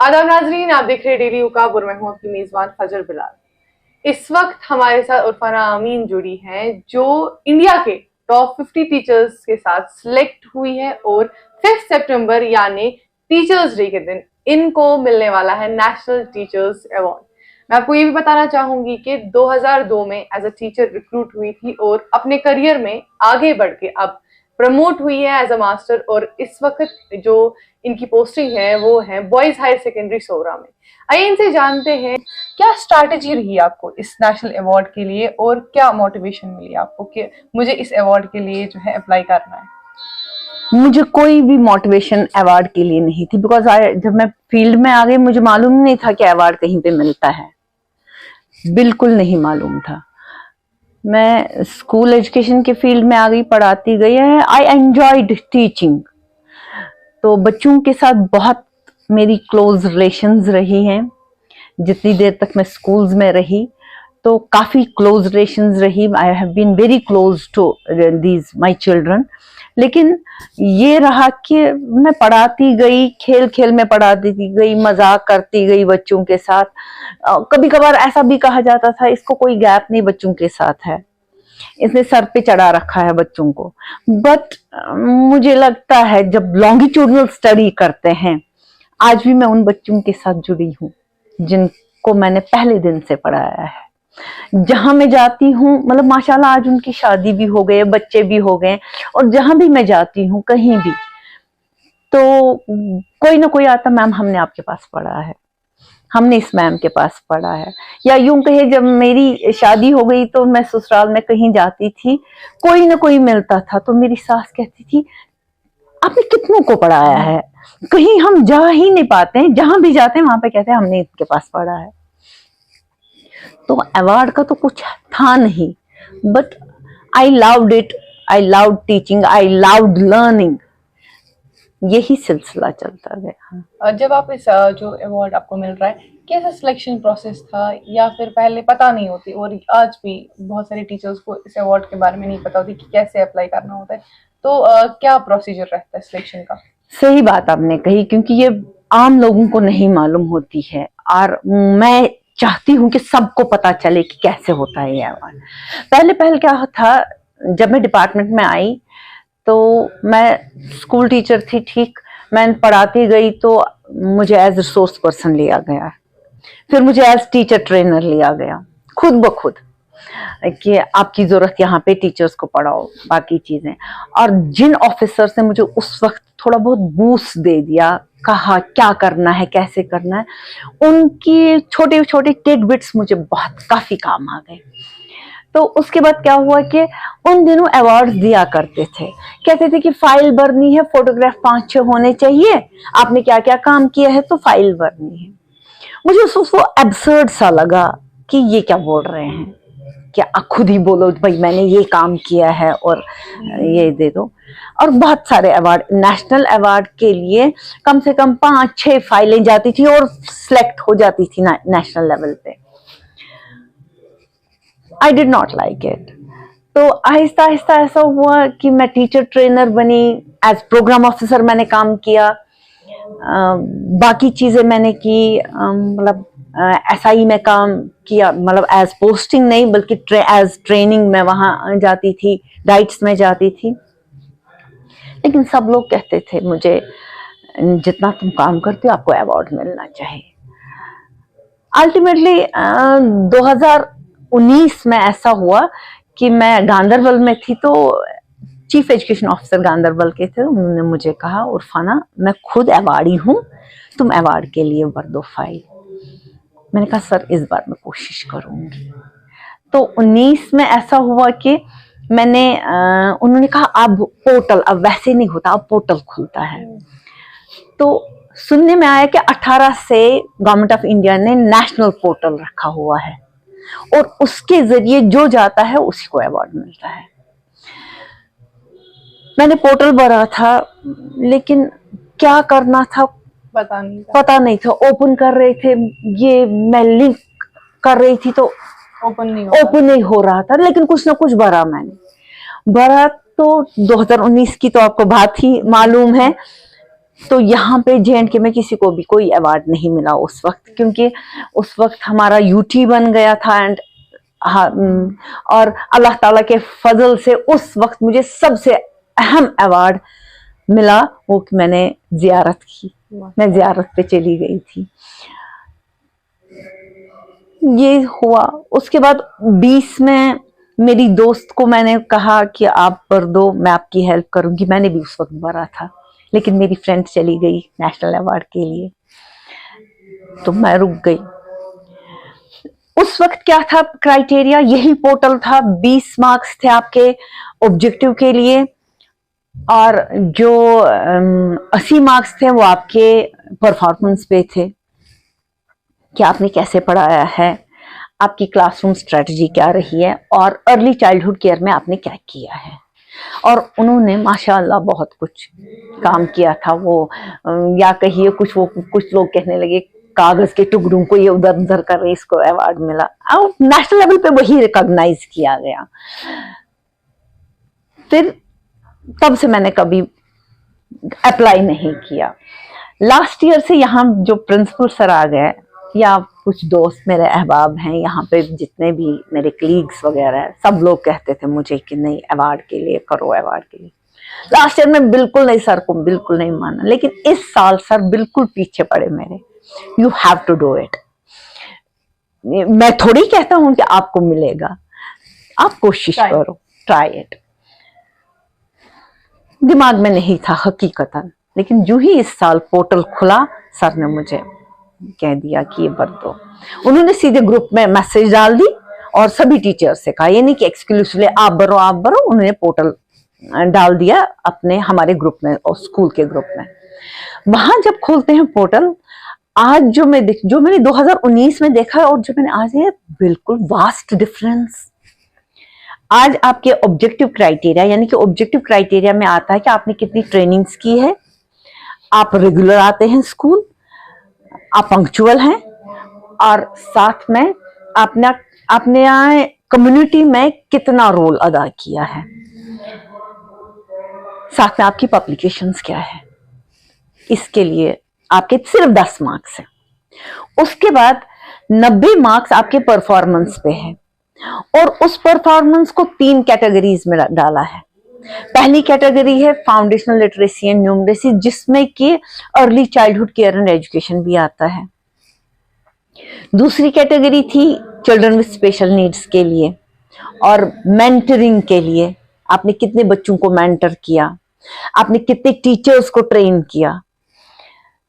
आदाब नाजरीन, आप देख रहे हैं डेली उकाब और मैं हूं आपकी मेजबान फजर बिलाल। इस वक्त हमारे साथ उरफाना अमीन जुड़ी हैं जो इंडिया के टॉप 50 टीचर्स के साथ सिलेक्ट हुई है और 5 सितंबर यानी टीचर्स डे के दिन इनको मिलने वाला है नेशनल टीचर्स अवार्ड। मैं आपको ये भी बताना चाहूंगी कि 2002 में एज अ टीचर रिक्रूट हुई थी और अपने करियर में आगे बढ़ के अब प्रमोट हुई है एज अ मास्टर और इस वक्त जो इनकी पोस्टिंग है वो है बॉयज हायर सेकेंडरी सोरा में। आइए इनसे जानते हैं क्या स्ट्रैटेजी रही आपको इस नेशनल अवार्ड के लिए और क्या मोटिवेशन मिली आपको कि मुझे इस अवार्ड के लिए जो है अप्लाई करना है। मुझे कोई भी मोटिवेशन अवार्ड के लिए नहीं थी, बिकॉज जब मैं फील्ड में आ गई मुझे मालूम नहीं था कि अवार्ड कहीं पे मिलता है, बिल्कुल नहीं मालूम था। मैं स्कूल एजुकेशन के फील्ड में आ गई, पढ़ाती गई है। आई एंजॉयड टीचिंग, तो बच्चों के साथ बहुत मेरी क्लोज रिलेशंस रही हैं। जितनी देर तक मैं स्कूल्स में रही तो काफ़ी क्लोज रिलेशंस रही। I have been very close to these my children. लेकिन ये रहा कि मैं पढ़ाती गई, खेल खेल में पढ़ाती गई, मजाक करती गई बच्चों के साथ। कभी कभार ऐसा भी कहा जाता था इसको कोई गैप नहीं बच्चों के साथ है, इसने सर पे चढ़ा रखा है बच्चों को। बट मुझे लगता है जब लॉन्गिट्यूडनल स्टडी करते हैं, आज भी मैं उन बच्चों के साथ जुड़ी हूँ जिनको मैंने पहले दिन से पढ़ाया है। जहां मैं जाती हूँ, मतलब माशाल्लाह आज उनकी शादी भी हो गई, बच्चे भी हो गए, और जहां भी मैं जाती हूँ कहीं भी तो कोई ना कोई आता, मैम हमने आपके पास पढ़ा है, हमने इस मैम के पास पढ़ा है। या यूं कहे जब मेरी शादी हो गई तो मैं ससुराल में कहीं जाती थी, कोई ना कोई मिलता था तो मेरी सास कहती थी आपने कितनों को पढ़ाया है। कहीं हम जा ही नहीं पाते हैं, जहां भी जाते हैं वहां पे कहते हैं हमने इनके पास पढ़ा है। तो अवार्ड का तो कुछ था नहीं, but I loved it, I loved teaching, I loved learning. यही सिलसिला चलता गया। जब आप इस जो अवार्ड आपको मिल रहा है, कैसा सिलेक्शन प्रोसेस था या फिर पहले पता नहीं होती? और आज भी बहुत सारे टीचर्स को इस अवार्ड के बारे में नहीं पता होती कि कैसे अप्लाई करना होता है, तो क्या प्रोसीजर रहता है सिलेक्शन का? सही बात आपने कही, क्योंकि ये आम लोगों को नहीं मालूम होती है और मैं चाहती हूँ कि सबको पता चले कि कैसे होता है ये अवार्ड। पहले क्या था, जब मैं डिपार्टमेंट में आई तो मैं स्कूल टीचर थी, ठीक, मैं पढ़ाती गई तो मुझे एज रिसोर्स पर्सन लिया गया, फिर मुझे एज टीचर ट्रेनर लिया गया खुद ब खुद कि आपकी जरूरत यहाँ पे टीचर्स को पढ़ाओ, बाकी चीजें। और जिन ऑफिसर्स ने मुझे उस वक्त थोड़ा बहुत बूस्ट दे दिया, कहा क्या करना है कैसे करना है, उनकी छोटे छोटे टिडबिट्स मुझे बहुत काफी काम आ गए। तो उसके बाद क्या हुआ कि उन दिनों अवार्ड्स दिया करते थे, कहते थे कि फाइल भरनी है, फोटोग्राफ 5-6 होने चाहिए, आपने क्या क्या काम किया है तो फाइल भरनी है। मुझे उसको एब्सर्ड सा लगा कि ये क्या बोल रहे हैं, क्या आप खुद ही बोलो भाई मैंने ये काम किया है और ये दे दो। और बहुत सारे अवार्ड, नेशनल अवार्ड के लिए कम से कम 5-6 फाइलें जाती थी और सिलेक्ट हो जाती थी नेशनल लेवल पे। I did not like it. तो आहिस्ता आहिस्ता ऐसा हुआ कि मैं टीचर ट्रेनर बनी, एज प्रोग्राम ऑफिसर मैंने काम किया, बाकी चीजें मैंने की, मतलब SI में काम किया, मतलब एज पोस्टिंग नहीं बल्कि एज ट्रेनिंग में वहां जाती थी, डाइट्स में जाती थी। लेकिन सब लोग कहते थे मुझे जितना तुम काम करते हो आपको अवार्ड मिलना चाहिए। अल्टीमेटली 2019 में ऐसा हुआ कि मैं गांधरबल में थी, तो चीफ एजुकेशन ऑफिसर गांधरबल के थे, उन्होंने मुझे कहा उरफाना मैं खुद अवार्डी हूँ, तुम अवार्ड के लिए भर दो फाइल। मैंने कहा सर इस बार मैं कोशिश करूंगी। तो 19 में ऐसा हुआ कि मैंने उन्होंने कहा अब पोर्टल, अब वैसे नहीं होता, अब पोर्टल खुलता है। तो सुनने में आया कि 18 से गवर्नमेंट ऑफ इंडिया ने नेशनल पोर्टल रखा हुआ है और उसके जरिए जो जाता है उसी को अवार्ड मिलता है। मैंने पोर्टल भरा था, लेकिन क्या करना था पता नहीं था। ओपन कर रहे थे, ये मैं लिंक कर रही थी तो ओपन नहीं हो रहा था, लेकिन कुछ ना कुछ भरा मैंने। भरा तो 2019 की तो आपको बात ही मालूम है, तो यहाँ पे JNK में किसी को भी कोई अवार्ड नहीं मिला उस वक्त, क्योंकि उस वक्त हमारा यूटी बन गया था। एंड और अल्लाह ताला के फजल से उस वक्त मुझे सबसे अहम अवार्ड मिला, वो कि मैंने जियारत की, मैं जियारत पे चली गई थी। ये हुआ। उसके बाद 20 में मेरी दोस्त को मैंने कहा कि आप भर दो, मैं आपकी हेल्प करूंगी। मैंने भी उस वक्त भरा था, लेकिन मेरी फ्रेंड चली गई नेशनल अवार्ड के लिए, तो मैं रुक गई। उस वक्त क्या था क्राइटेरिया, यही पोर्टल था। 20 मार्क्स थे आपके ऑब्जेक्टिव के लिए, और जो 80 मार्क्स थे वो आपके परफॉर्मेंस पे थे, कि आपने कैसे पढ़ाया है, आपकी क्लासरूम स्ट्रेटजी क्या रही है, और अर्ली चाइल्डहुड केयर में आपने क्या किया है। और उन्होंने माशाअल्लाह बहुत कुछ काम किया था। वो या कहिए कुछ लोग कहने लगे कागज के टुकड़ों को ये उधर उधर कर रहे, इसको अवार्ड मिला, और नेशनल लेवल पे वही रिकॉग्नाइज किया गया। फिर तब से मैंने कभी अप्लाई नहीं किया। लास्ट ईयर से यहाँ जो प्रिंसिपल सर आ गए, या कुछ दोस्त मेरे अहबाब हैं यहाँ पे, जितने भी मेरे कलीग्स वगैरह हैं, सब लोग कहते थे मुझे कि नहीं अवार्ड के लिए करो, अवार्ड के लिए। लास्ट ईयर में बिल्कुल नहीं, सर को बिल्कुल नहीं माना, लेकिन इस साल सर बिल्कुल पीछे पड़े मेरे। You have to do it. मैं थोड़ी कहता हूं कि आपको मिलेगा, आप कोशिश करो, ट्राई इट। दिमाग में नहीं था हकीकतन, लेकिन जो ही इस साल पोर्टल खुला, सर ने मुझे कह दिया कि ये भर दो। उन्होंने सीधे ग्रुप में मैसेज डाल दी और सभी टीचर्स से कहा, ये नहीं कि एक्सक्लूसिवली आप भरो आप भरो, उन्होंने पोर्टल डाल दिया अपने हमारे ग्रुप में और स्कूल के ग्रुप में। वहां जब खोलते हैं पोर्टल, आज जो मैंने 2019 में देखा और जो मैंने आज है, बिल्कुल वास्ट डिफरेंस। आज आपके ऑब्जेक्टिव क्राइटेरिया, यानी कि ऑब्जेक्टिव क्राइटेरिया में आता है कि आपने कितनी ट्रेनिंग्स की है, आप रेगुलर आते हैं स्कूल, आप पंक्चुअल हैं, और साथ में आपने यहाँ कम्युनिटी में कितना रोल अदा किया है, साथ में आपकी पब्लिकेशंस क्या है। इसके लिए आपके सिर्फ 10 मार्क्स हैं। उसके बाद 90 मार्क्स आपके परफॉर्मेंस पे है, और उस परफॉर्मेंस को 3 कैटेगरीज में डाला है। पहली कैटेगरी है फाउंडेशनल लिटरेसी एंड न्यूमरेसी, जिसमें कि early childhood care and education भी आता है। दूसरी कैटेगरी थी चिल्ड्रन विद स्पेशल नीड्स के लिए और मेंटरिंग के लिए, आपने कितने बच्चों को मेंटर किया, आपने कितने टीचर्स को ट्रेन किया।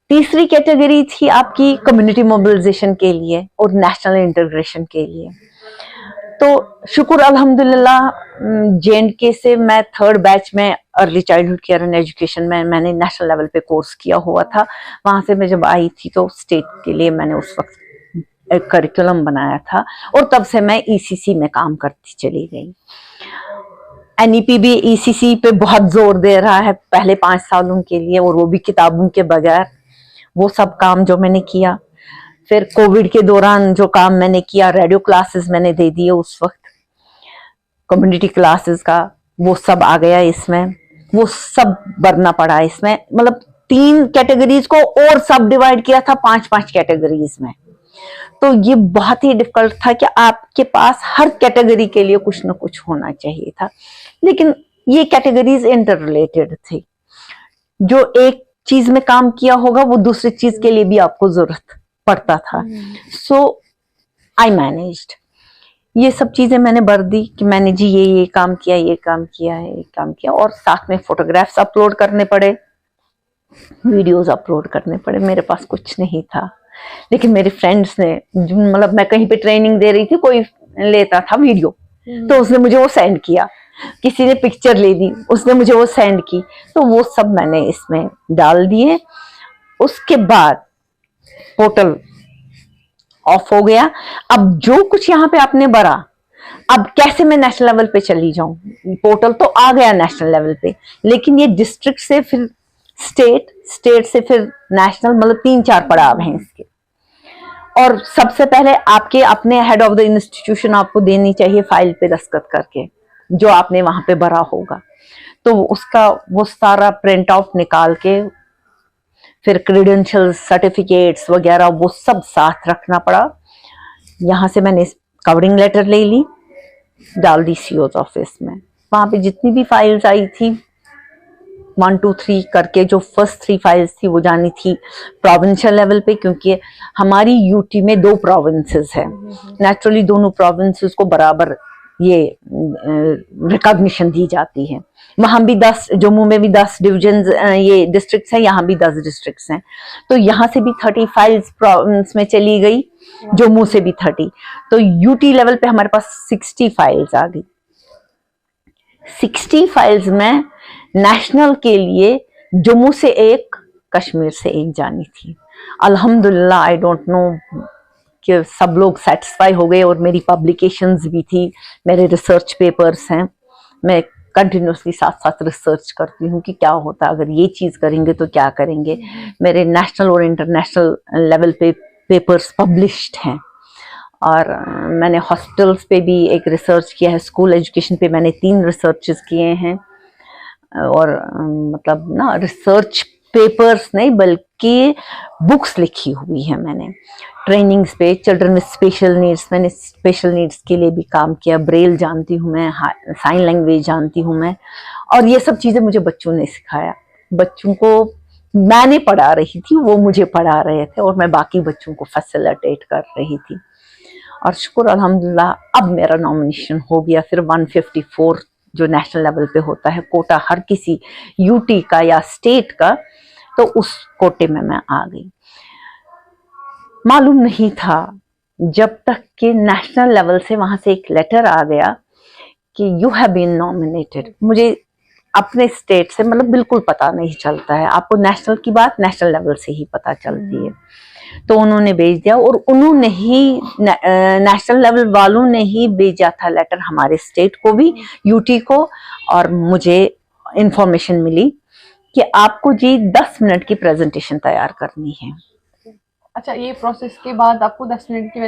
तीसरी कैटेगरी थी आपकी कम्युनिटी मोबिलाइजेशन के लिए और नेशनल इंटीग्रेशन के लिए। तो शुक्र अल्हम्दुलिल्लाह, JNK से मैं 3rd बैच में early childhood care and education में मैंने नेशनल लेवल पे कोर्स किया हुआ था। वहां से मैं जब आई थी तो स्टेट के लिए मैंने उस वक्त एक करिकुलम बनाया था, और तब से मैं ECC में काम करती चली गई। NEP भी ECC पे बहुत जोर दे रहा है पहले 5 सालों के लिए, और वो भी किताबों के बगैर। वो सब काम जो मैंने किया, फिर कोविड के दौरान जो काम मैंने किया, रेडियो क्लासेस मैंने दे दिए उस वक्त, कम्युनिटी क्लासेस का वो सब आ गया इसमें, वो सब भरना पड़ा इसमें। मतलब 3 कैटेगरीज को और सब डिवाइड किया था 5-5 कैटेगरीज में। तो ये बहुत ही डिफिकल्ट था कि आपके पास हर कैटेगरी के लिए कुछ ना कुछ होना चाहिए था, लेकिन ये कैटेगरीज इंटर रिलेटेड थी। जो एक चीज में काम किया होगा वो दूसरी चीज के लिए भी आपको जरूरत पड़ता था। सो आई मैनेज्ड। ये सब चीजें मैंने भर दी कि मैंने जी ये काम किया, ये काम किया है, ये काम किया, और साथ में फोटोग्राफ्स अपलोड करने पड़े, वीडियोस अपलोड करने पड़े। मेरे पास कुछ नहीं था, लेकिन मेरे फ्रेंड्स ने, मतलब मैं कहीं पे ट्रेनिंग दे रही थी, कोई लेता था वीडियो तो उसने मुझे वो सेंड किया, किसी ने पिक्चर ले दी उसने मुझे वो सेंड की, तो वो सब मैंने इसमें डाल दिए। उसके बाद पोर्टल ऑफ हो गया। अब जो कुछ यहाँ पे आपने भरा, अब कैसे मैं नेशनल लेवल पे चली जाऊं? पोर्टल तो आ गया नेशनल लेवल पे, लेकिन ये डिस्ट्रिक्ट से फिर स्टेट, स्टेट से फिर नेशनल, मतलब 3-4 पड़ाव हैं इसके। और सबसे पहले आपके अपने हेड ऑफ द इंस्टीट्यूशन आपको देनी चाहिए फाइल पे दस्तखत करके, जो आपने वहां पे भरा होगा। तो उसका वो सारा प्रिंट आउट निकाल के फिर क्रेडेंशियल सर्टिफिकेट्स वगैरह वो सब साथ रखना पड़ा। यहाँ से मैंने कवरिंग लेटर ले ली, डाल दी सीओ ऑफिस में। वहां पे जितनी भी फाइल्स आई थी 1 2 3 करके, जो फर्स्ट 3 फाइल्स थी वो जानी थी प्रोविंशियल लेवल पे, क्योंकि हमारी यूटी में 2 प्रोविंसेस है। नेचुरली दोनों प्रोविंसेस को बराबर ये रिकॉग्निशन दी जाती है। वहां भी 10, जम्मू में भी 10 डिविजन ये डिस्ट्रिक्ट्स हैं, यहाँ भी 10 डिस्ट्रिक्ट्स हैं। तो यहाँ से भी 30 फाइल्स प्रोविंस में चली गई, जम्मू से भी 30। तो यूटी लेवल पे हमारे पास 60 फाइल्स आ गई। 60 फाइल्स में नेशनल के लिए जम्मू से 1, कश्मीर से 1 जानी थी। अल्हम्दुलिल्लाह, आई डोंट नो कि सब लोग सेटिस्फाई हो गए, और मेरी पब्लिकेशंस भी थी, मेरे रिसर्च पेपर्स हैं। मैं कंटिन्यूसली साथ साथ रिसर्च करती हूँ कि क्या होता, अगर ये चीज़ करेंगे तो क्या करेंगे। मेरे नेशनल और इंटरनेशनल लेवल पे पेपर्स पब्लिश्ड हैं। और मैंने हॉस्पिटल्स पे भी एक रिसर्च किया है, स्कूल एजुकेशन पे मैंने 3 रिसर्चेस किए हैं। और मतलब ना, रिसर्च पेपर्स नहीं बल्कि बुक्स लिखी हुई है मैंने। ट्रेनिंग्स पे चिल्ड्रन विद स्पेशल नीड्स, मैंने स्पेशल नीड्स के लिए भी काम किया। ब्रेल जानती हूँ मैं, साइन लैंग्वेज जानती हूँ मैं, और ये सब चीज़ें मुझे बच्चों ने सिखाया। बच्चों को मैंने पढ़ा रही थी, वो मुझे पढ़ा रहे थे, और मैं बाकी बच्चों को फैसिलिटेट कर रही थी। और शुक्र अल्हम्दुलिल्लाह, अब मेरा नॉमिनेशन हो गया। फिर 154 जो नेशनल लेवल पे होता है कोटा, हर किसी यूटी का या स्टेट का, तो उस कोटे में मैं आ गई। मालूम नहीं था जब तक कि नेशनल लेवल से वहां से एक लेटर आ गया कि यू हैव बीन नॉमिनेटेड। मुझे अपने स्टेट से मतलब बिल्कुल पता नहीं चलता है, आपको नेशनल की बात नेशनल लेवल से ही पता चलती है। तो उन्होंने भेज दिया, और उन्होंने ही नेशनल लेवल वालों ने ही भेजा था लेटर हमारे स्टेट को भी, यूटी को। और मुझे इंफॉर्मेशन मिली कि आपको जी 10 मिनट की प्रेजेंटेशन तैयार करनी है। अच्छा, ये प्रोसेस के बाद आपको 10 मिनट की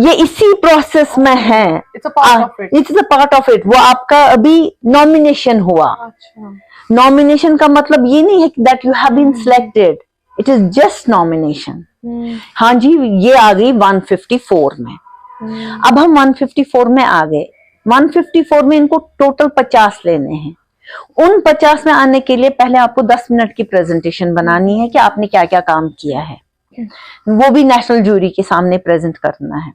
ये इसी प्रोसेस में है। It's a part of it. It's a part of it. वो आपका अभी नॉमिनेशन हुआ। अच्छा, नॉमिनेशन का मतलब ये नहीं है that you have been selected, it is just nomination. हाँ जी, ये आ गई 154 में। अब हम 154 में आ गए। 154 में इनको टोटल 50 लेने हैं। उन 50 में आने के लिए पहले आपको 10 मिनट की प्रेजेंटेशन बनानी है कि आपने क्या क्या काम किया है, वो भी नेशनल जूरी के सामने प्रेजेंट करना है।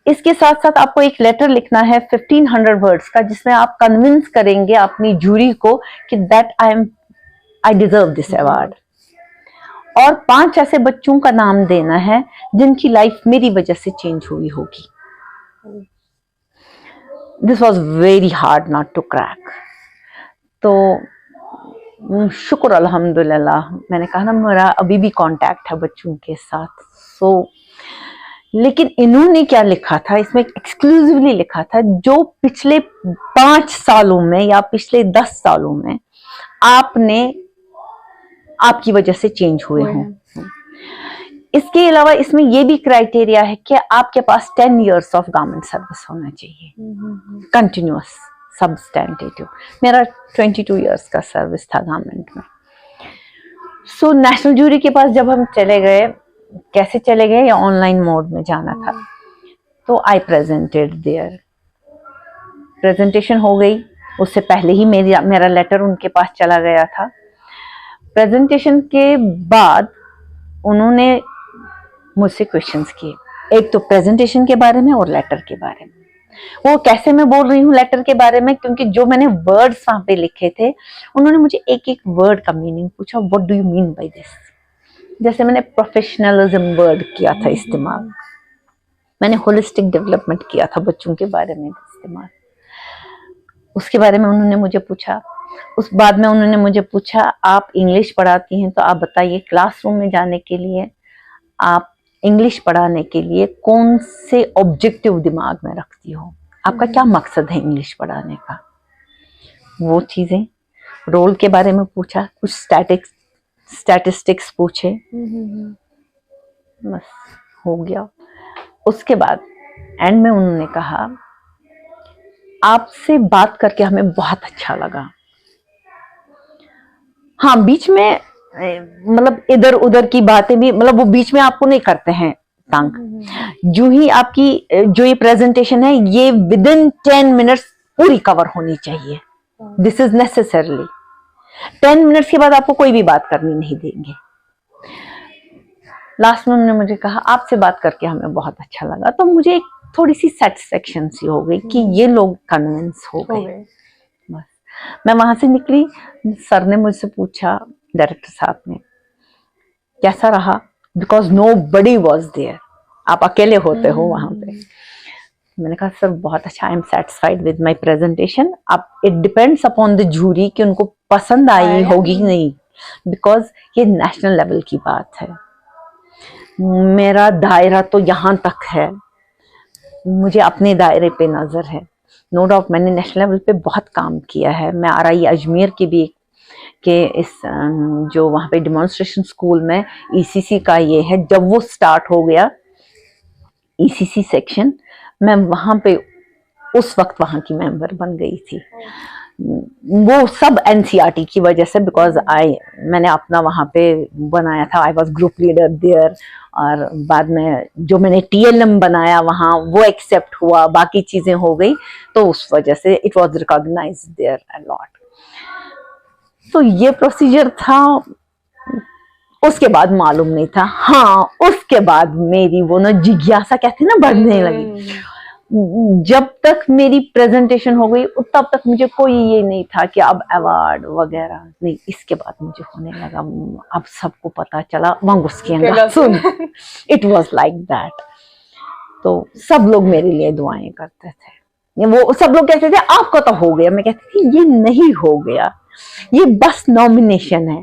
इसके साथ साथ आपको एक लेटर लिखना है 1500 वर्ड्स का, जिसमें आप कन्विंस करेंगे अपनी जूरी को कि that I deserve this award. और 5 ऐसे बच्चों का नाम देना है जिनकी लाइफ मेरी वजह से चेंज हुई होगी। This was very hard not to crack. तो शुक्र अल्हम्दुलिल्लाह, मैंने कहा ना, मेरा अभी भी कांटेक्ट है बच्चों के साथ। लेकिन इन्होंने क्या लिखा था, इसमें एक्सक्लूसिवली लिखा था, जो पिछले 5 सालों में या पिछले 10 सालों में आपकी वजह से चेंज हुए हों। इसके अलावा इसमें यह भी क्राइटेरिया है कि आपके पास 10 इयर्स ऑफ गवर्नमेंट सर्विस होना चाहिए, कंटिन्यूअस सब्सटेंटिव। मेरा 22 इयर्स का सर्विस था गवर्नमेंट में। सो नेशनल जूरी के पास जब हम चले गए, कैसे चले गए, या ऑनलाइन मोड में जाना था, तो आई प्रेजेंटेड देयर। प्रेजेंटेशन हो गई, उससे पहले ही मेरा लेटर उनके पास चला गया था। प्रेजेंटेशन के बाद उन्होंने मुझसे क्वेश्चंस किए, एक तो प्रेजेंटेशन के बारे में और लेटर के बारे में। वो कैसे मैं बोल रही हूँ लेटर के बारे में, क्योंकि जो मैंने वर्ड्स वहां पे लिखे थे, उन्होंने मुझे एक एक वर्ड का मीनिंग पूछा, what do you mean by this. जैसे मैंने प्रोफेशनलिज्म वर्ड किया था इस्तेमाल, मैंने होलिस्टिक डेवलपमेंट किया था बच्चों के बारे में इस्तेमाल, उसके बारे में उन्होंने मुझे पूछा। उस बाद में उन्होंने मुझे पूछा, आप इंग्लिश पढ़ाती हैं, तो आप बताइए क्लासरूम में जाने के लिए, आप इंग्लिश पढ़ाने के लिए कौन से ऑब्जेक्टिव दिमाग में रखती हो, आपका क्या मकसद है इंग्लिश पढ़ाने का। वो चीजें, रोल के बारे में पूछा, कुछ स्टैटिस्टिक्स पूछे, बस हो गया। उसके बाद एंड में उन्होंने कहा, आपसे बात करके हमें बहुत अच्छा लगा। हाँ, बीच में मतलब इधर उधर की बातें भी, मतलब वो बीच में आपको नहीं करते हैं तंग। जो ही आपकी जो ये प्रेजेंटेशन है ये विद इन 10 मिनट्स पूरी कवर होनी चाहिए। दिस इज नेसेसरली 10 मिनट्स के बाद आपको कोई भी बात करनी नहीं देंगे। लास्ट में उन्होंने मुझे कहा आपसे बात करके हमें बहुत अच्छा लगा, तो मुझे एक थोड़ी सी सेटिस्फेक्शन सी हो गई कि ये लोग कन्विंस हो गए। बस मैं वहां से निकली, सर ने मुझसे पूछा, डायरेक्टर साहब ने, कैसा रहा, because nobody was there, आप अकेले होते हो वहां पे। मैंने कहा सर बहुत अच्छा, I am satisfied with my presentation. अब it depends upon the jury कि उनको पसंद आई होगी कि नहीं, बिकॉज ये नेशनल लेवल की बात है। मेरा दायरा तो यहाँ तक है, मुझे अपने दायरे पे नजर है। नो डाउट मैंने नेशनल लेवल पे बहुत काम किया है। मैं RI अजमेर के भी के इस जो वहाँ पे डेमोन्स्ट्रेशन स्कूल में ECC का ये है, जब वो स्टार्ट हो गया ECC सेक्शन, मैं वहाँ पे उस वक्त वहाँ की मेंबर बन गई थी। वो सब NCERT की वजह से, बिकॉज मैंने अपना वहाँ पे बनाया था, I was group leader there, और बाद में जो मैंने TLM बनाया वहाँ वो एक्सेप्ट हुआ, बाकी चीजें हो गई, तो उस वजह से it was recognised there a lot. तो ये प्रोसीजर था। उसके बाद मालूम नहीं था। हाँ, उसके बाद मेरी वो ना जिज्ञासा कहते हैं ना बढ़ने लगी। जब तक मेरी प्रेजेंटेशन हो गई तब तक मुझे कोई ये नहीं था कि अब अवार्ड वगैरह नहीं। इसके बाद मुझे होने लगा, अब सबको पता चला मंगूस के अंदर सुन, इट वाज लाइक दैट। तो सब लोग मेरे लिए दुआएं करते थे। वो सब लोग कहते थे आपका तो हो गया, मैं कहती थी ये नहीं हो गया, ये बस नॉमिनेशन है।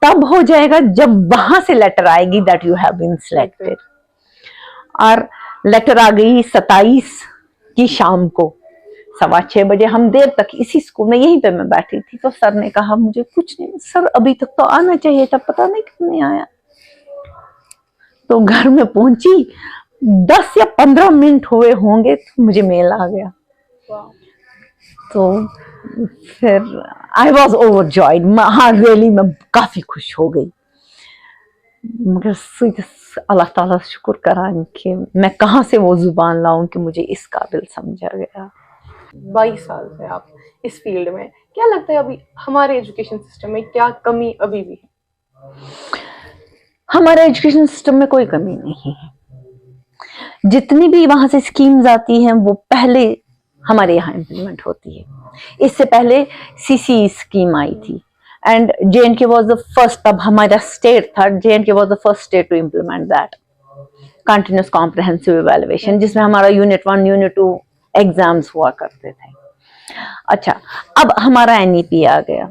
तब हो जाएगा जब वहां से लेटर आएगी that you have been selected. और लेटर आ गई 27 की शाम को 6:15 बजे। हम देर तक इसी स्कूल में यहीं पे मैं बैठी थी, तो सर ने कहा मुझे कुछ नहीं, सर अभी तक तो आना चाहिए था, पता नहीं क्यों नहीं आया। तो घर में पहुंची, 10 या 15 मिनट हुए होंगे तो मुझे मेल आ गया। तो फिर आई वॉज ओवरजॉयड। हाँ रियली मैं काफी खुश हो गई, मगर अल्लाह ताला शुक्र करा कि मैं कहाँ से वो जुबान लाऊं कि मुझे इस काबिल समझा गया। 22 साल से आप इस फील्ड में, क्या लगता है अभी हमारे एजुकेशन सिस्टम में क्या कमी अभी भी है? हमारे एजुकेशन सिस्टम में कोई कमी नहीं है। जितनी भी वहां से स्कीम्स आती हैं वो पहले हमारे यहाँ इम्प्लीमेंट होती है। इससे पहले CCE स्कीम आई थी and J&K was the first, तब हमारा स्टेट था, J&K was the first state to implement that continuous comprehensive evaluation, जिसमें हमारा Unit 1, Unit 2 एग्जाम्स हुआ करते थे। अच्छा, अब हमारा NEP आ गया।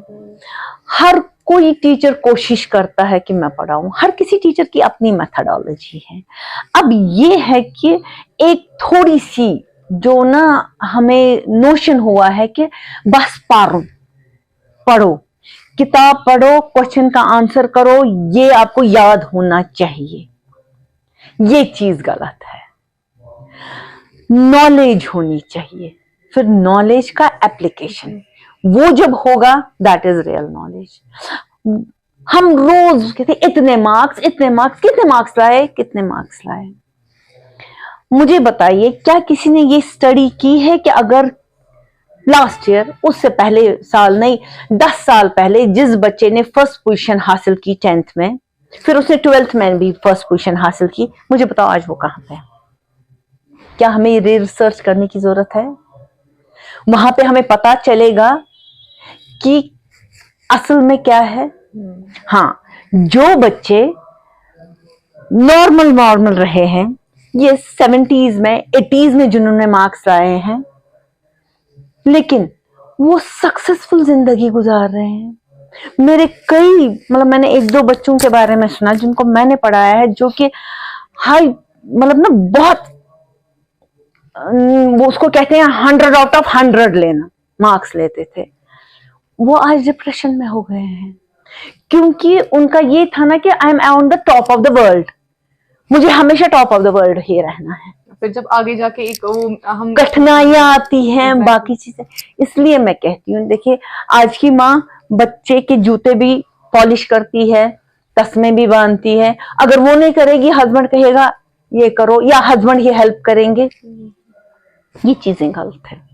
हर कोई टीचर कोशिश करता है कि मैं पढ़ाऊं, हर किसी टीचर की अपनी मेथडोलॉजी है। अब ये है कि एक थोड़ी सी जो ना हमें नोशन हुआ है कि बस पढ़ो, किताब पढ़ो, क्वेश्चन का आंसर करो, ये आपको याद होना चाहिए। ये चीज गलत है। नॉलेज होनी चाहिए, फिर नॉलेज का एप्लीकेशन, वो जब होगा दैट इज रियल नॉलेज। हम रोज कहते इतने मार्क्स, कितने मार्क्स लाए। मुझे बताइए क्या किसी ने ये स्टडी की है कि अगर लास्ट ईयर, उससे पहले साल नहीं, 10 साल पहले जिस बच्चे ने फर्स्ट पोजीशन हासिल की 10th में, फिर उसने 12th में भी फर्स्ट पोजीशन हासिल की, मुझे बताओ आज वो कहां पे है? क्या हमें ये रिसर्च करने की जरूरत है? वहां पे हमें पता चलेगा कि असल में क्या है। हाँ, जो बच्चे नॉर्मल रहे हैं, ये 70s में 80s में जिन्होंने मार्क्स लाए हैं, लेकिन वो सक्सेसफुल जिंदगी गुजार रहे हैं। मेरे कई, मतलब मैंने 1-2 बच्चों के बारे में सुना जिनको मैंने पढ़ाया है, जो कि हाई, मतलब ना बहुत, वो उसको कहते हैं 100 आउट ऑफ 100 लेना, मार्क्स लेते थे। वो आज डिप्रेशन में हो गए हैं, क्योंकि उनका ये था ना कि I am on the top of the world, मुझे हमेशा टॉप ऑफ द वर्ल्ड ही रहना है। फिर जब आगे जाके एक वो हम कठिनाइयां आती हैं, बाकी चीजें। इसलिए मैं कहती हूँ, देखिए आज की माँ बच्चे के जूते भी पॉलिश करती है, तस्मे भी बांधती है। अगर वो नहीं करेगी, हस्बैंड कहेगा ये करो, या हस्बैंड ये हेल्प करेंगे। ये चीजें गलत है।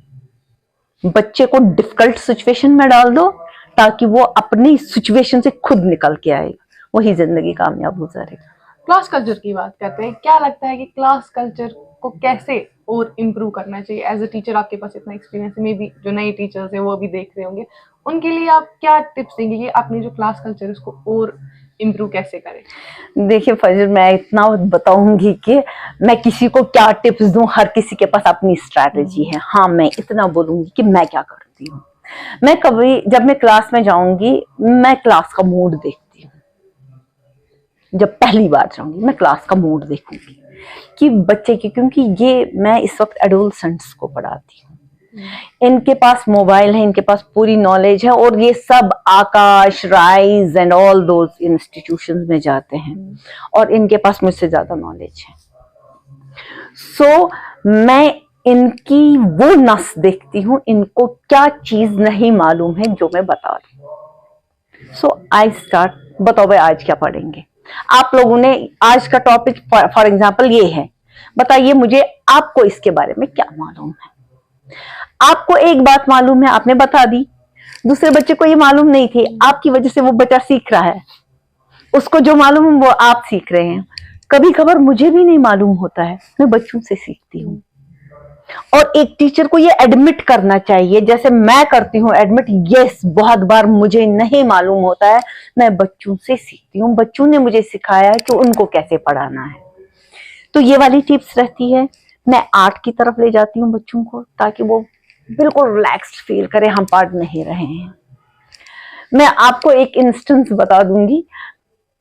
बच्चे को डिफिकल्ट सिचुएशन में डाल दो ताकि वो अपनी सिचुएशन से खुद निकल के आएगा, वही जिंदगी कामयाब गुजारेगा। क्लास कल्चर की बात करते हैं, क्या लगता है कि क्लास कल्चर को कैसे और इम्प्रूव करना चाहिए? एज अ टीचर आपके पास इतना एक्सपीरियंस है, मे बी जो नए टीचर्स है वो अभी देख रहे होंगे, उनके लिए आप क्या टिप्स देंगे कि अपनी जो क्लास कल्चर है उसको और इम्प्रूव कैसे करें? देखिए फजर, मैं इतना बताऊंगी कि मैं किसी को क्या टिप्स दूं, हर किसी के पास अपनी स्ट्रैटेजी है। हाँ, मैं इतना बोलूंगी कि मैं क्या करती हूँ। मैं कभी जब मैं क्लास में जाऊंगी, मैं क्लास का मूड देखती हूँ। जब पहली बार जाऊंगी मैं क्लास का मूड देखूंगी कि बच्चे की, क्योंकि ये मैं इस वक्त एडोलसेंट्स को पढ़ाती हूँ। इनके पास मोबाइल है, इनके पास पूरी नॉलेज है, और ये सब Aakash, rise and all those institutions में जाते हैं, और इनके पास मुझसे ज्यादा नॉलेज है। सो मैं इनकी वो नस देखती हूँ, इनको क्या चीज नहीं मालूम है जो मैं बता दूं। सो आई स्टार्ट, बताओ भाई आज क्या पढ़ेंगे आप लोगों ने? आज का टॉपिक फॉर एग्जाम्पल ये है, बताइए मुझे आपको इसके बारे में क्या मालूम है। आपको एक बात मालूम है, आपने बता दी, दूसरे बच्चे को ये मालूम नहीं थी, आपकी वजह से वो बच्चा सीख रहा है। उसको जो मालूम है वो आप सीख रहे हैं। कभी कभार मुझे भी नहीं मालूम होता है, मैं बच्चों से सीखती हूँ। और एक टीचर को ये एडमिट करना चाहिए, जैसे मैं करती हूँ एडमिट, यस बहुत बार मुझे नहीं मालूम होता है, मैं बच्चों से सीखती हूँ। बच्चों ने मुझे सिखाया है कि उनको कैसे पढ़ाना है। तो ये वाली टिप्स रहती है। मैं आर्ट की तरफ ले जाती हूँ बच्चों को, ताकि वो बिल्कुल रिलैक्स्ड फील करे, हम पढ़ नहीं रहे हैं। मैं आपको एक इंस्टेंस बता दूंगी।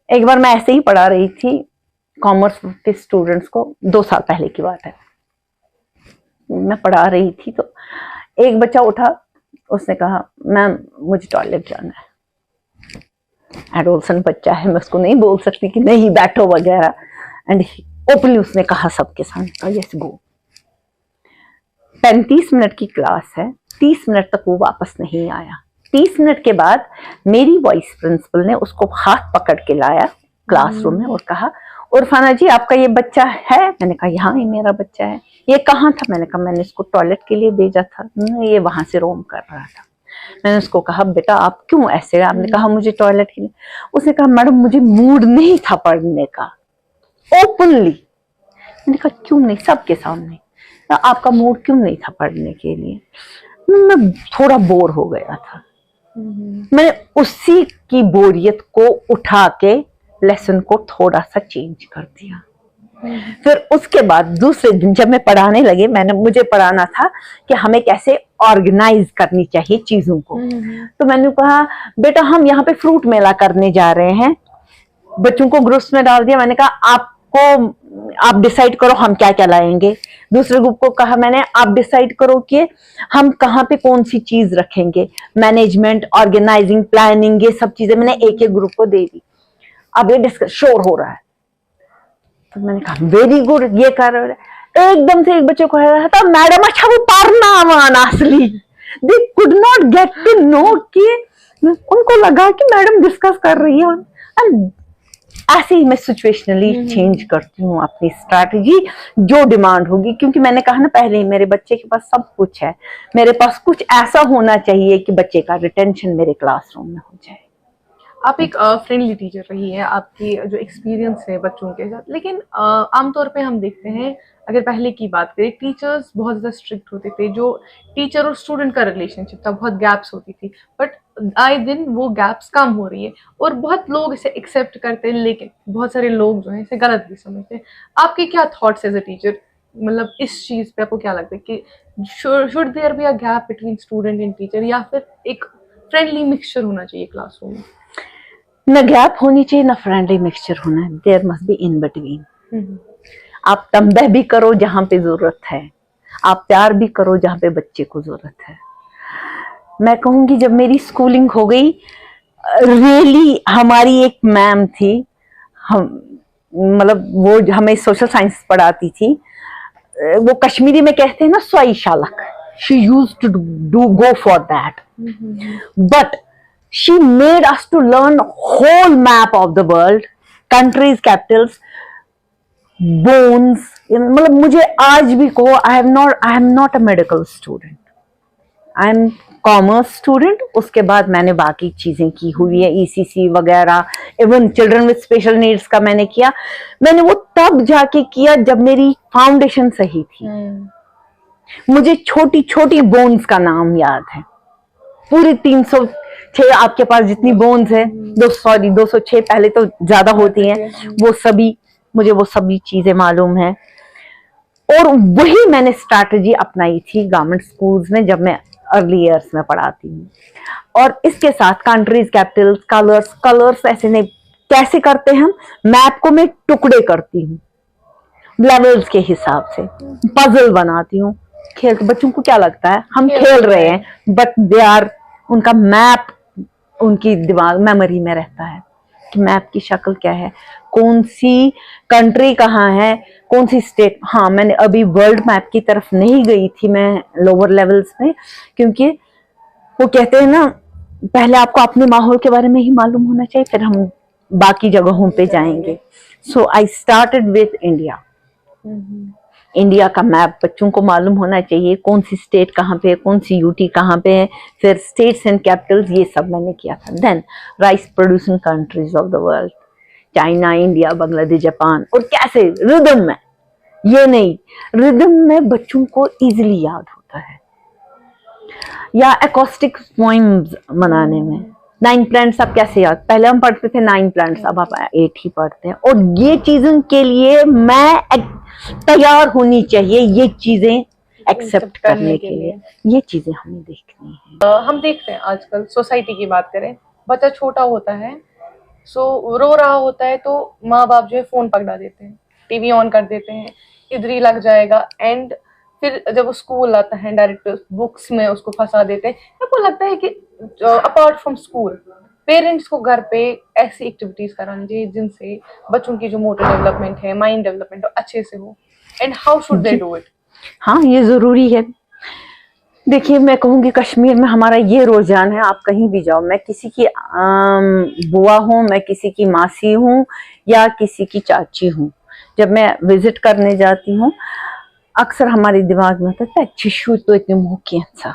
एक बार मैं ऐसे ही पढ़ा रही थी कॉमर्स के स्टूडेंट्स को, 2 साल पहले की बात है। मैं पढ़ा रही थी तो एक बच्चा उठा, उसने कहा मैम मुझे टॉयलेट जाना है। एडोलसेंट बच्चा है, मैं उसको नहीं बोल सकती कि नहीं बैठो वगैरह, एंड ओपनली उसने कहा सबके सामने, यस गो। 35 मिनट की क्लास है, 30 मिनट तक वो वापस नहीं आया। 30 मिनट के बाद मेरी वाइस प्रिंसिपल ने उसको हाथ पकड़ के लाया क्लासरूम में और कहा, उर्फाना जी आपका ये बच्चा है? मैंने कहा यहाँ ही मेरा बच्चा है। ये कहाँ था? मैंने कहा मैंने इसको टॉयलेट के लिए भेजा था, ये वहां से रोम कर रहा था। मैंने उसको कहा बेटा आप क्यों ऐसे? आपने कहा मुझे टॉयलेट के लिए। उसने कहा मैडम मुझे मूड नहीं था पढ़ने का, ओपनली। मैंने कहा क्यों नहीं? सबके सामने आपका मूड क्यों नहीं था पढ़ने के लिए? मैं थोड़ा बोर हो गया था। मैंने उसी की बोरियत को उठा के लेसन को थोड़ा सा चेंज कर दिया। फिर उसके बाद दूसरे दिन जब मैं पढ़ाने लगे, मुझे पढ़ाना था कि हमें कैसे ऑर्गेनाइज करनी चाहिए चीजों को। तो मैंने कहा बेटा हम यहाँ पे फ्रूट मेला करने जा रहे हैं। बच्चों को ग्रुप्स में डाल दिया। मैंने कहा आप डिसाइड करो हम क्या क्या लाएंगे। दूसरे ग्रुप को कहा मैंने आप डिसाइड करो कि हम कहाँ पे कौन सी चीज रखेंगे। मैनेजमेंट, ऑर्गेनाइजिंग, प्लानिंग, ये सब चीजें मैंने एक एक ग्रुप को दे दी। अब ये डिस्कस शोर हो रहा है, तो मैंने कहा वेरी गुड, ये कर रहे हैं। एकदम से एक बच्चे को रहा था मैडम अच्छा वो पढ़ना मान असली। They could not get to know कि उनको लगा कि मैडम डिस्कस कर रही है। एंड ऐसे ही मैं सिचुएशनली चेंज करती हूँ अपनी स्ट्रैटेजी, जो डिमांड होगी। क्योंकि मैंने कहा ना पहले ही, मेरे बच्चे के पास सब कुछ है, मेरे पास कुछ ऐसा होना चाहिए कि बच्चे का रिटेंशन मेरे क्लासरूम में हो जाए। आप एक फ्रेंडली टीचर रही है, आपकी जो एक्सपीरियंस है बच्चों के साथ, लेकिन आमतौर पे हम देखते हैं अगर पहले की बात करें, टीचर्स बहुत ज़्यादा स्ट्रिक्ट होते थे। जो टीचर और स्टूडेंट का रिलेशनशिप था, बहुत गैप्स होती थी, बट आए दिन वो गैप्स कम हो रही है और बहुत लोग इसे एक्सेप्ट करते हैं, लेकिन बहुत सारे लोग जो हैं इसे गलत भी समझते हैं। आपके क्या थॉट्स एज अ टीचर, मतलब इस चीज़ पे आपको क्या लगता है कि should there be a gap between student and teacher, या फिर एक फ्रेंडली मिक्सचर होना चाहिए क्लासरूम में? न गैप होनी चाहिए ना फ्रेंडली मिक्सचर होना है, there must be in between. आप तंबह भी करो जहां पे जरूरत है, आप प्यार भी करो जहां पे बच्चे को जरूरत है। मैं कहूंगी जब मेरी स्कूलिंग हो गई, रियली हमारी एक मैम थी, हम मतलब वो हमें सोशल साइंस पढ़ाती थी, वो कश्मीरी में कहते हैं ना स्वाई शालक, she used to do go for that. But She made us to learn whole map of the world, countries, capitals, bones. मतलब मुझे आज भी कहो, I am not a medical student. I am commerce student. उसके बाद मैंने बाकी चीजें की हुई है, ECC वगैरह, even children with special needs का मैंने किया। मैंने वो तब जाके किया जब मेरी फाउंडेशन सही थी। मुझे छोटी छोटी बोन्स का नाम याद है, पूरी 306 आपके पास जितनी बोन्स है, 206 पहले तो ज्यादा होती हैं, वो सभी मुझे वो सभी चीजें मालूम है। और वही मैंने स्ट्रैटेजी अपनाई थी गवर्नमेंट स्कूल्स में जब मैं अर्ली ईयर्स में पढ़ाती हूँ। और इसके साथ कंट्रीज, कैपिटल्स, कलर्स ऐसे नहीं, कैसे करते हैं हम, मैप को मैं टुकड़े करती हूँ लेवल्स के हिसाब से, पजल बनाती हूँ। खेल बच्चों को क्या लगता है हम खेल रहे हैं, बट दे आर, उनका मैप उनकी दिमाग मेमोरी में रहता है कि मैप की शक्ल क्या है, कौन सी कंट्री कहाँ है, कौन सी स्टेट। हाँ, मैंने अभी वर्ल्ड मैप की तरफ नहीं गई थी मैं लोअर लेवल्स में, क्योंकि वो कहते हैं ना पहले आपको अपने माहौल के बारे में ही मालूम होना चाहिए, फिर हम बाकी जगहों पे जाएंगे। So I started with India. India का मैप बच्चों को मालूम होना चाहिए, कौन सी स्टेट कहाँ पे है, कौन सी यूटी कहाँ पे है, फिर स्टेट्स एंड कैपिटल्स, ये सब मैंने किया था। Then rice producing countries of the world, China, India, Bangladesh, Japan. और कैसे रिदम में, ये नहीं, रिदम में बच्चों को इजीली याद होता है, या एकॉस्टिक पोइम्स बनाने में। 9 प्लांट्स आप कैसे याद, पहले हम पढ़ते थे 9 प्लांट्स, अब आप 8 ही पढ़ते हैं। और ये चीजों के लिए मैं तैयार होनी चाहिए, ये चीजें एक्सेप्ट करने के लिए, ये चीजें हमें देखनी है। हम देखते हैं आजकल सोसाइटी की बात करें, बच्चा छोटा होता है, सो रो रहा होता है तो माँ बाप जो है फोन पकड़ा देते हैं, टीवी ऑन कर देते हैं, इधर ही लग जाएगा। एंड फिर जब वो स्कूल आता है डायरेक्ट बुक्स में उसको फंसा देते हैं। आपको लगता है कि अपार्ट फ्रॉम स्कूल पेरेंट्स को घर पे ऐसी एक्टिविटीज करानी चाहिए जिनसे बच्चों की जो मोटर डेवलपमेंट है, माइंड डेवलपमेंट अच्छे से हो, and how should they do it? हाँ, ये जरूरी है। देखिए, मैं कहूँगी कश्मीर में हमारा ये रुझान है, आप कहीं भी जाओ, मैं किसी की बुआ हूँ, मैं किसी की मासी हूँ या किसी की चाची हूँ, जब मैं विजिट करने जाती हूँ अक्सर हमारे दिमाग में होता है छिशु तो इतने मुँह की अच्छा।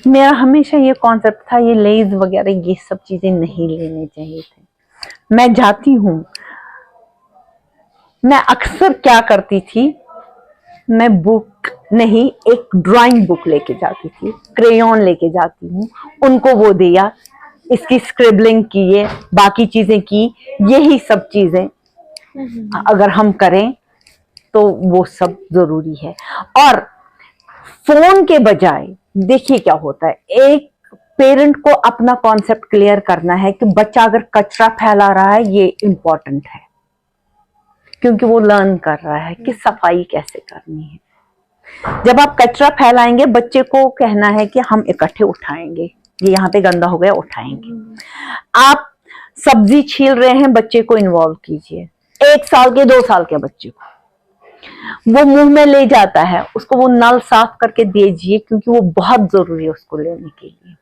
मेरा हमेशा ये कॉन्सेप्ट था, ये लेज वगैरह ये सब चीजें नहीं लेने चाहिए थे। मैं जाती हूँ, मैं अक्सर क्या करती थी, मैं बुक नहीं, एक ड्राइंग बुक लेके जाती थी, क्रेयॉन लेके जाती हूँ, उनको वो दिया, इसकी स्क्रिबलिंग की है, बाकी चीजें की, यही सब चीजें अगर हम करें तो वो सब जरूरी है। और फोन के बजाय देखिए क्या होता है, एक पेरेंट को अपना कॉन्सेप्ट क्लियर करना है कि बच्चा अगर कचरा फैला रहा है ये इंपॉर्टेंट है, क्योंकि वो लर्न कर रहा है कि सफाई कैसे करनी है। जब आप कचरा फैलाएंगे, बच्चे को कहना है कि हम इकट्ठे उठाएंगे, ये यहाँ पे गंदा हो गया, उठाएंगे। आप सब्जी छील रहे हैं, बच्चे को इन्वॉल्व कीजिए, 1 साल के 2 साल के बच्चे को, वो मुंह में ले जाता है, उसको वो नल साफ करके दीजिए, क्योंकि वो बहुत जरूरी है उसको लेने के लिए।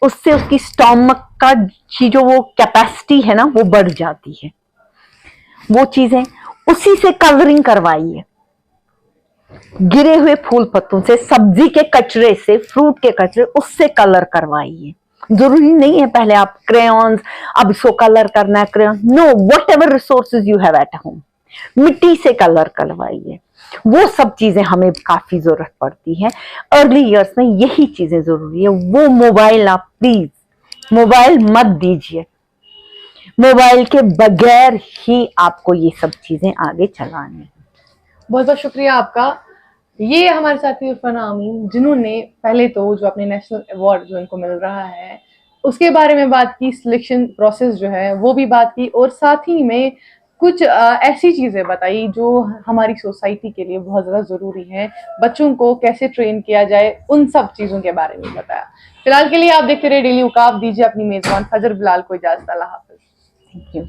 उससे उसकी स्टोमक का जो वो कैपेसिटी है ना, वो बढ़ जाती है। वो चीजें उसी से कलरिंग करवाइए, गिरे हुए फूल पत्तों से, सब्जी के कचरे से, फ्रूट के कचरे, उससे कलर करवाइए। जरूरी नहीं है पहले आप क्रेयॉन्स, अब इसको कलर करना है crayon, no, whatever resources you have at home, मिट्टी से कलर करवाइए। वो सब चीजें हमें काफी जरूरत पड़ती है अर्ली ईयर्स में, यही चीजें जरूरी है। वो मोबाइल आप प्लीज मोबाइल मत दीजिए, मोबाइल के बगैर ही आपको ये सब चीजें आगे चलानी है। बहुत बहुत शुक्रिया आपका। ये हमारे साथी इरफाना अमीन, जिन्होंने पहले तो जो अपने नेशनल अवार्ड जो इनको मिल रहा है उसके बारे में बात की, सिलेक्शन प्रोसेस जो है वो भी बात की, और साथ ही में कुछ ऐसी चीजें बताई जो हमारी सोसाइटी के लिए बहुत ज्यादा जरूरी है, बच्चों को कैसे ट्रेन किया जाए, उन सब चीजों के बारे में बताया। फिलहाल के लिए आप देखते रहे डेली उकाब, दीजिए अपनी मेजबान फजर बिलाल को इजाजत। अल्लाह हाफिज। Thank you.